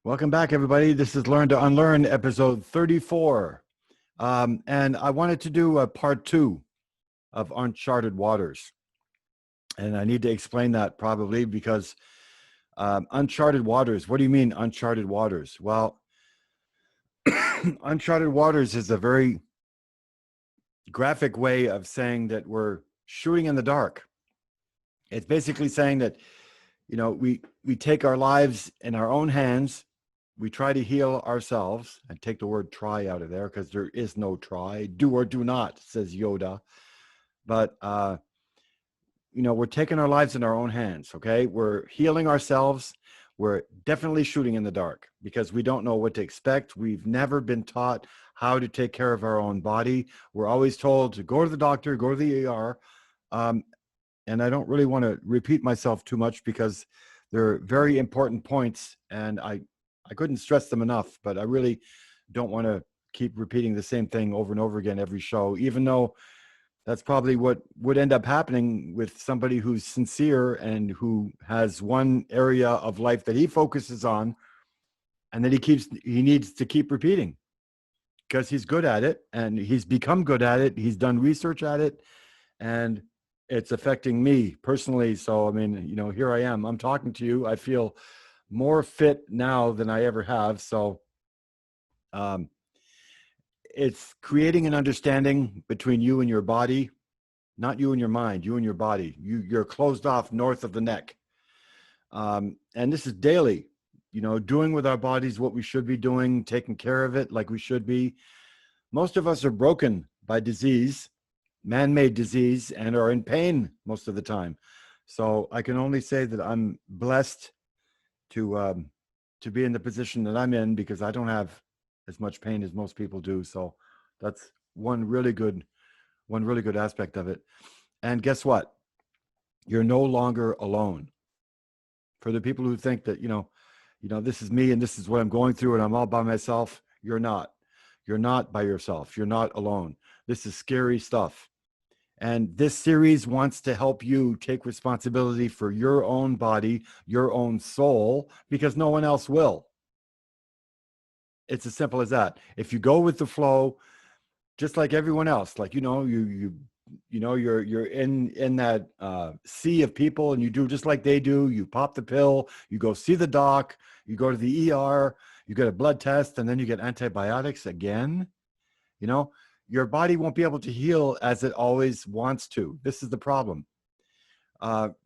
Welcome back, everybody. This is Learn to Unlearn, episode 34. And I wanted to do a part 2 of Uncharted Waters. And I need to explain that probably because Uncharted Waters, what do you mean Uncharted Waters? Well, Uncharted Waters is a very graphic way of saying that we're shooting in the dark. It's basically saying that, we take our lives in our own hands. We try to heal ourselves, and take the word try out of there because there is no try. Do or do not, says Yoda. But, we're taking our lives in our own hands, okay? We're healing ourselves. We're definitely shooting in the dark because we don't know what to expect. We've never been taught how to take care of our own body. We're always told to go to the doctor, go to the ER. And I don't really want to repeat myself too much because they're very important points, and I couldn't stress them enough, but I really don't want to keep repeating the same thing over and over again every show, even though that's probably what would end up happening with somebody who's sincere and who has one area of life that he focuses on and that he needs to keep repeating because he's good at it and he's become good at it. He's done research at it and it's affecting me personally. So, I mean, here I am, I'm talking to you. I feel more fit now than I ever have. So it's creating an understanding between you and your body, not you and your mind, you and your body. You're closed off north of the neck. And this is daily, doing with our bodies what we should be doing, taking care of it like we should be. Most of us are broken by disease, man-made disease, and are in pain most of the time. So I can only say that I'm blessed to be in the position that I'm in because I don't have as much pain as most people do. So that's one really good aspect of it. And guess what? You're no longer alone. For the people who think that, this is me and this is what I'm going through and I'm all by myself, you're not. You're not by yourself. You're not alone. This is scary stuff. And this series wants to help you take responsibility for your own body, your own soul, because no one else will. It's as simple as that. If you go with the flow, just like everyone else, like, you're in that sea of people and you do just like they do. You pop the pill, you go see the doc, you go to the ER, you get a blood test, and then you get antibiotics again. Your body won't be able to heal as it always wants to. This is the problem.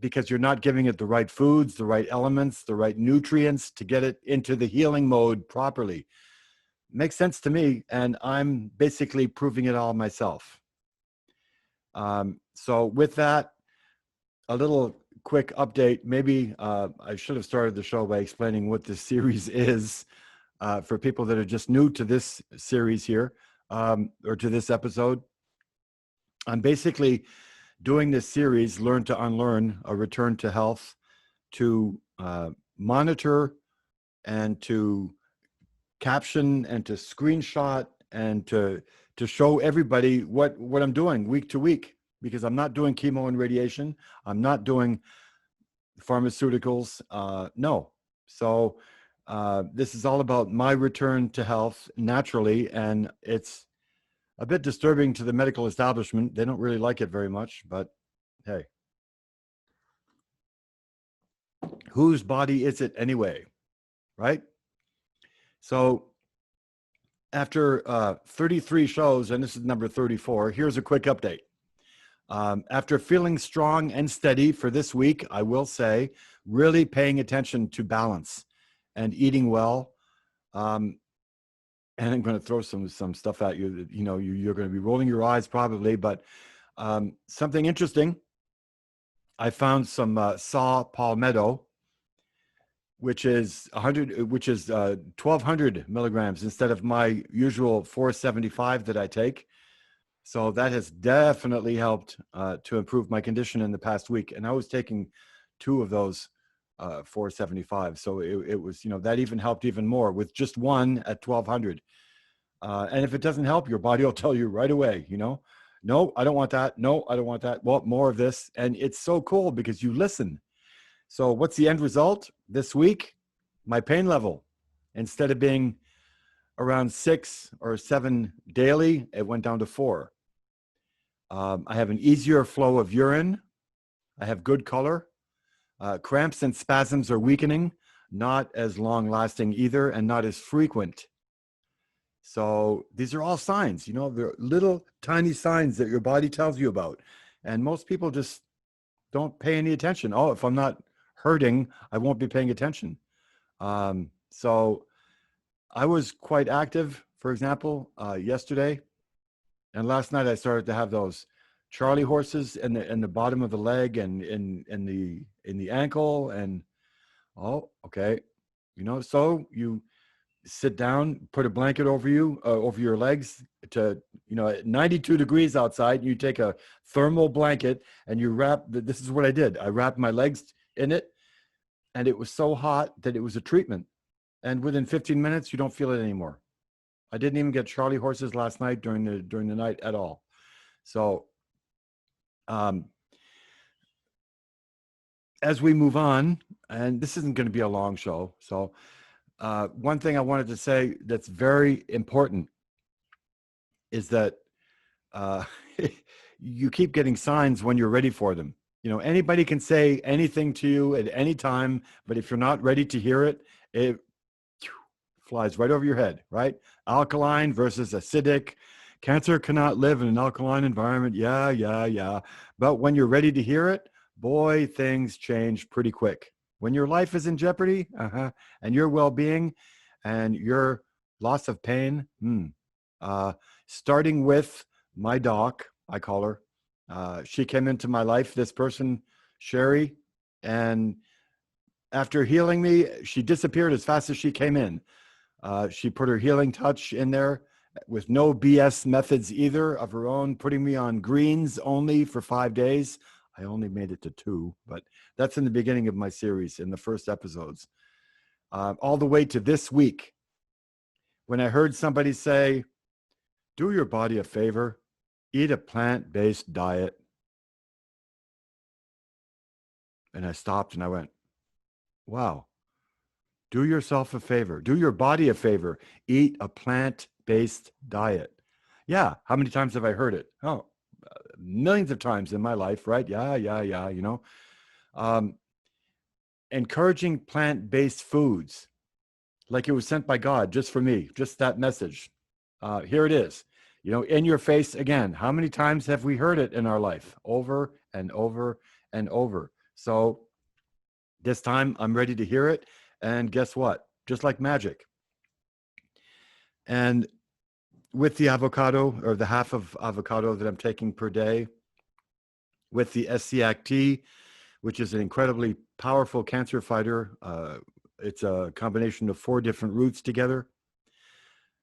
Because you're not giving it the right foods, the right elements, the right nutrients to get it into the healing mode properly. Makes sense to me, and I'm basically proving it all myself. So with that, a little quick update. Maybe I should have started the show by explaining what this series is for people that are just new to this series here. Or to this episode. I'm basically doing this series, Learn to Unlearn, a return to health, to monitor and to caption and to screenshot and to show everybody what I'm doing week to week, because I'm not doing chemo and radiation. I'm not doing pharmaceuticals. No. So this is all about my return to health naturally, and it's a bit disturbing to the medical establishment. They don't really like it very much, but hey, whose body is it anyway, right? So after 33 shows, and this is number 34, here's a quick update. After feeling strong and steady for this week, I will say, really paying attention to balance and eating well. And I'm going to throw some stuff at you. You're going to be rolling your eyes probably, but something interesting. I found some saw palmetto, which is 1,200 milligrams instead of my usual 475 that I take. So that has definitely helped to improve my condition in the past week. And I was taking 2 of those 475. So it was, that even helped even more with just one at 1,200. And if it doesn't help, your body will tell you right away, no, I don't want that. No, I don't want that. Well, more of this. And it's so cool because you listen. So what's the end result this week? My pain level Instead of being around 6 or 7 daily, it went down to 4. I have an easier flow of urine. I have good color. Cramps and spasms are weakening, not as long lasting either, and not as frequent. So these are all signs, you know, they're little tiny signs that your body tells you about. And most people just don't pay any attention. Oh, if I'm not hurting, I won't be paying attention. So I was quite active, for example, yesterday. And last night I started to have those Charlie horses in the bottom of the leg and in the ankle. And oh, okay. You know, so you sit down, put a blanket over you, over your legs to, you know, at 92 degrees outside, you take a thermal blanket and you wrap, this is what I did. I wrapped my legs in it and it was so hot that it was a treatment. And within 15 minutes, you don't feel it anymore. I didn't even get Charlie horses last night during the night at all. So, as we move on, and this isn't going to be a long show. So, one thing I wanted to say that's very important is that you keep getting signs when you're ready for them. You know, anybody can say anything to you at any time, but if you're not ready to hear it, it flies right over your head, right? Alkaline versus acidic. Cancer cannot live in an alkaline environment. Yeah. But when you're ready to hear it, boy, things change pretty quick. When your life is in jeopardy, and your well-being and your loss of pain, starting with my doc, I call her. She came into my life, this person, Sherry, and after healing me, she disappeared as fast as she came in. She put her healing touch in there with no BS methods either of her own, putting me on greens only for 5 days. I only made it to 2, but that's in the beginning of my series, in the first episodes. All the way to this week, when I heard somebody say, do your body a favor, eat a plant-based diet. And I stopped and I went, wow, do yourself a favor, do your body a favor, eat a plant-based diet. Yeah, how many times have I heard it? Oh, millions of times in my life, right? Yeah, you know. Encouraging plant-based foods, like it was sent by God just for me, just that message. Here it is, you know, in your face again. How many times have we heard it in our life? Over and over and over. So this time I'm ready to hear it. And guess what? Just like magic. And with the avocado, or the half of avocado that I'm taking per day, with the SCAC, which is an incredibly powerful cancer fighter. It's a combination of 4 different roots together.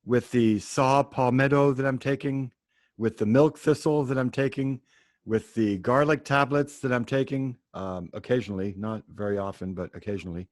With the saw palmetto that I'm taking, with the milk thistle that I'm taking, with the garlic tablets that I'm taking, occasionally, not very often, but occasionally.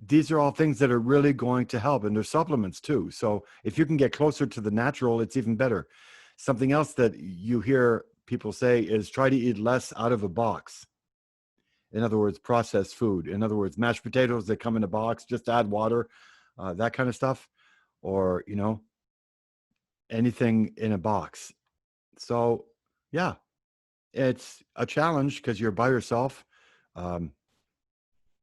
These are all things that are really going to help, and they're supplements too. So if you can get closer to the natural, it's even better. Something else that you hear people say is try to eat less out of a box. In other words, processed food. In other words, mashed potatoes that come in a box, just add water, that kind of stuff. Or, you know, anything in a box. So, yeah, it's a challenge because you're by yourself.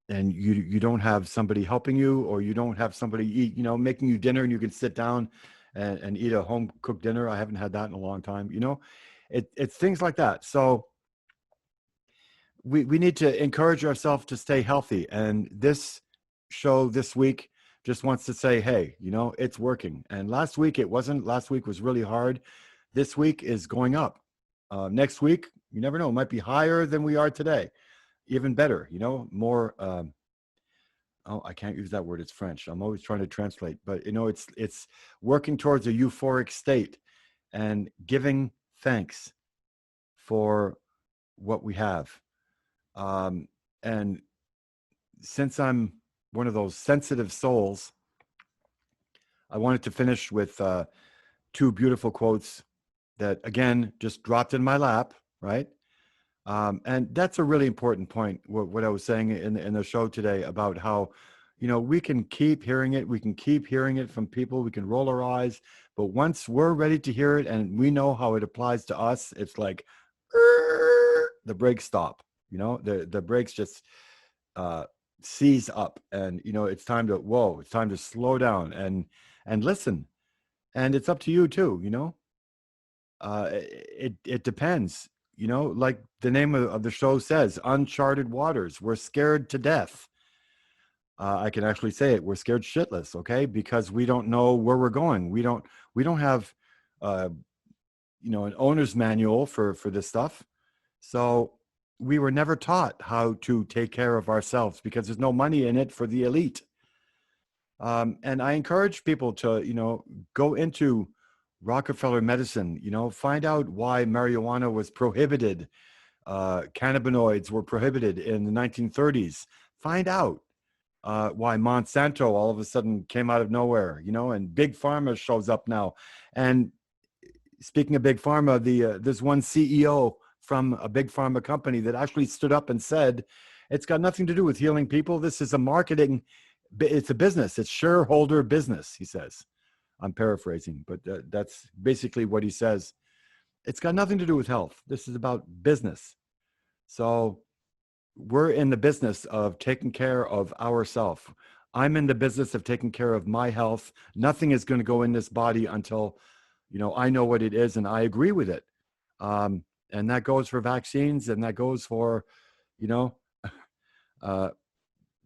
And you don't have somebody helping you, or you don't have somebody eat, you know, making you dinner and you can sit down and eat a home cooked dinner. I haven't had that in a long time, you know. It's things like that. So we need to encourage ourselves to stay healthy. And this show this week just wants to say, hey, you know, it's working. And last week it wasn't. Last week was really hard. This week is going up. Next week, you never know, it might be higher than we are today. Even better, you know, more, oh, I can't use that word. It's French. I'm always trying to translate, but you know, it's working towards a euphoric state and giving thanks for what we have. And since I'm one of those sensitive souls, I wanted to finish with 2 beautiful quotes that, again, just dropped in my lap, right? And that's a really important point, what I was saying in the show today about how, we can keep hearing it. We can keep hearing it from people. We can roll our eyes. But once we're ready to hear it and we know how it applies to us, it's like the brakes stop. The brakes just uh, seize up, and it's time to it's time to slow down and listen. And it's up to you too. It depends. Like the name of the show says, Uncharted Waters. We're scared to death. I can actually say it. We're scared shitless, okay? Because we don't know where we're going. We don't have uh, an owner's manual for this stuff. So we were never taught how to take care of ourselves because there's no money in it for the elite. And I encourage people to, go into Rockefeller medicine, find out why marijuana was prohibited. Cannabinoids were prohibited in the 1930s. Find out why Monsanto all of a sudden came out of nowhere, and Big Pharma shows up now. And speaking of Big Pharma, there's one CEO from a Big Pharma company that actually stood up and said, it's got nothing to do with healing people. This is a marketing, it's a business. It's shareholder business, he says. I'm paraphrasing, but that's basically what he says. It's got nothing to do with health. This is about business. So we're in the business of taking care of ourselves. I'm in the business of taking care of my health. Nothing is going to go in this body until, I know what it is and I agree with it. And that goes for vaccines, and that goes for, uh,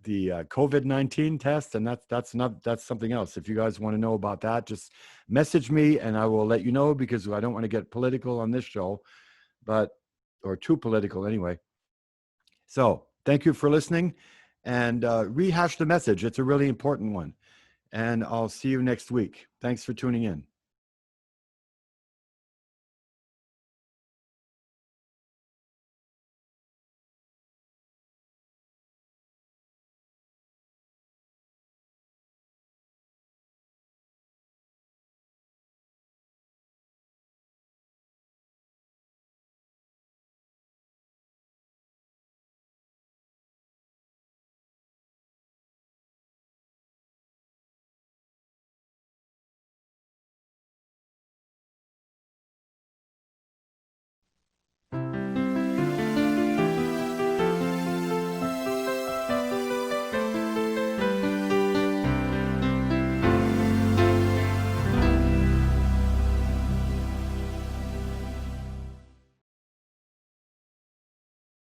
the COVID-19 test, and that's something else. If you guys want to know about that, just message me and I will let you know, because I don't want to get political on this show, or too political anyway. So thank you for listening, and rehash the message. It's a really important one. And I'll see you next week. Thanks for tuning in.